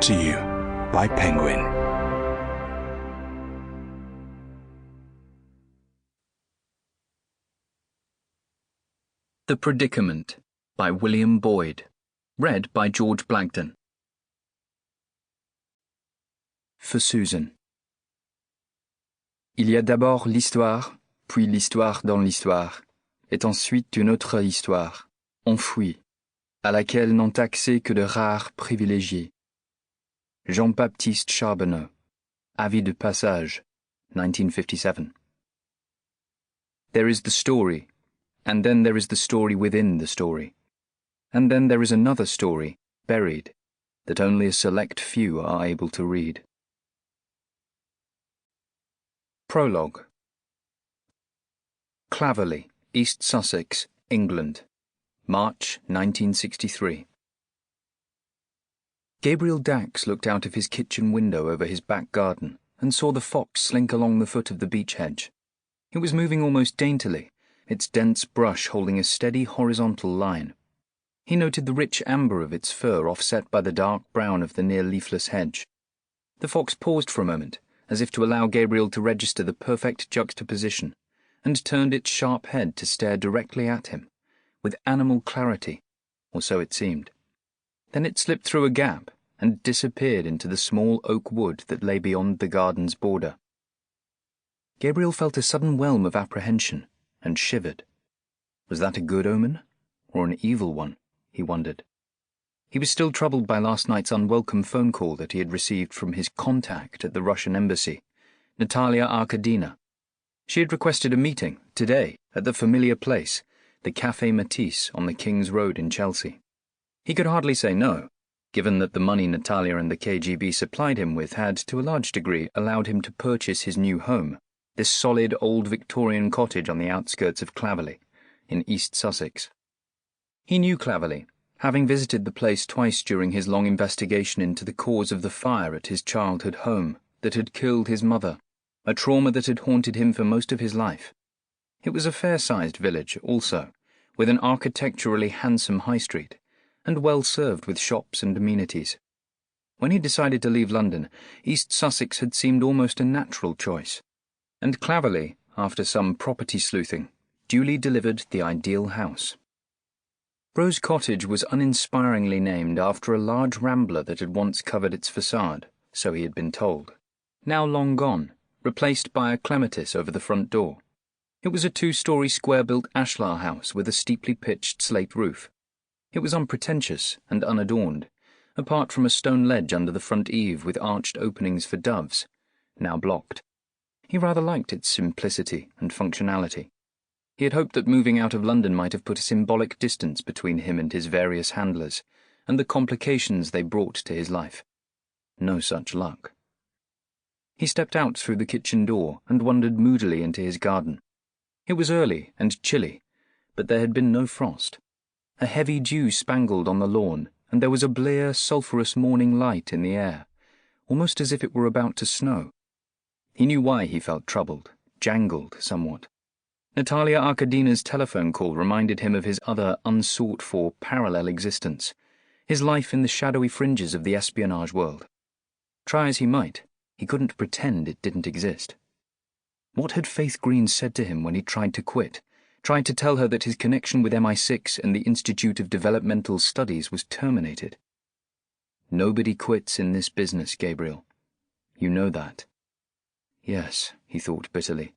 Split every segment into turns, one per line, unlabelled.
to you by Penguin.
The Predicament by William Boyd. Read by George Blagden. For Susan. Il y a d'abord l'histoire, puis l'histoire dans l'histoire, et ensuite une autre histoire, enfouie, à laquelle n'ont accès que de rares privilégiés. Jean-Baptiste Charbonneau. Avis de passage, 1957. There is the story, and then there is the story within the story. And then there is another story, buried, that only a select few are able to read. Prologue. Claverley, East Sussex, England, March 1963. Gabriel Dax looked out of his kitchen window over his back garden and saw the fox slink along the foot of the beech hedge. It was moving almost daintily, its dense brush holding a steady horizontal line. He noted the rich amber of its fur offset by the dark brown of the near-leafless hedge. The fox paused for a moment, as if to allow Gabriel to register the perfect juxtaposition, and turned its sharp head to stare directly at him, with animal clarity, or so it seemed. Then it slipped through a gap and disappeared into the small oak wood that lay beyond the garden's border. Gabriel felt a sudden whelm of apprehension, and shivered. Was that a good omen, or an evil one? He wondered. He was still troubled by last night's unwelcome phone call that he had received from his contact at the Russian embassy, Natalia Arkadina. She had requested a meeting, today, at the familiar place, the Café Matisse on the King's Road in Chelsea. He could hardly say no, given that the money Natalia and the KGB supplied him with had, to a large degree, allowed him to purchase his new home, this solid old Victorian cottage on the outskirts of Claverley, in East Sussex. He knew Claverley, having visited the place twice during his long investigation into the cause of the fire at his childhood home that had killed his mother, a trauma that had haunted him for most of his life. It was a fair-sized village, also, with an architecturally handsome high street, and well served with shops and amenities. When he decided to leave London, East Sussex had seemed almost a natural choice, and Claverley, after some property sleuthing, duly delivered the ideal house. Rose Cottage was uninspiringly named after a large rambler that had once covered its facade, so he had been told. Now long gone, replaced by a clematis over the front door. It was a 2-story square-built ashlar house with a steeply pitched slate roof. It was unpretentious and unadorned, apart from a stone ledge under the front eave with arched openings for doves, now blocked. He rather liked its simplicity and functionality. He had hoped that moving out of London might have put a symbolic distance between him and his various handlers, and the complications they brought to his life. No such luck. He stepped out through the kitchen door and wandered moodily into his garden. It was early and chilly, but there had been no frost. A heavy dew spangled on the lawn, and there was a blear, sulphurous morning light in the air, almost as if it were about to snow. He knew why he felt troubled, jangled somewhat. Natalia Arkadina's telephone call reminded him of his other unsought-for parallel existence, his life in the shadowy fringes of the espionage world. Try as he might, he couldn't pretend it didn't exist. What had Faith Green said to him when he tried to quit, tried to tell her that his connection with MI6 and the Institute of Developmental Studies was terminated? Nobody quits in this business, Gabriel. You know that. Yes, he thought bitterly.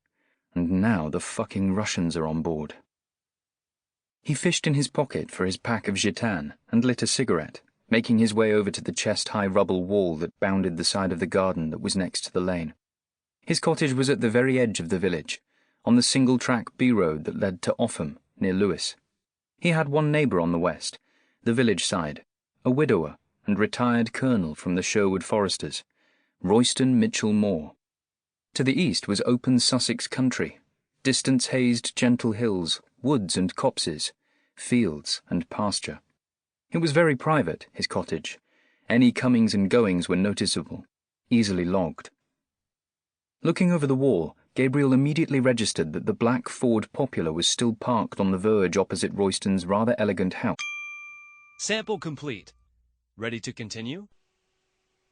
And now the fucking Russians are on board. He fished in his pocket for his pack of gitane and lit a cigarette, making his way over to the chest-high rubble wall that bounded the side of the garden that was next to the lane. His cottage was at the very edge of the village, on the single-track B-road that led to Offham, near Lewes. He had one neighbour on the west, the village side, a widower and retired colonel from the Sherwood Foresters, Royston Mitchell Moore. To the east was open Sussex country, distance-hazed gentle hills, woods and copses, fields and pasture. It was very private, his cottage. Any comings and goings were noticeable, easily logged. Looking over the wall, Gabriel immediately registered that the black Ford Popular was still parked on the verge opposite Royston's rather elegant house.
Sample complete. Ready to continue?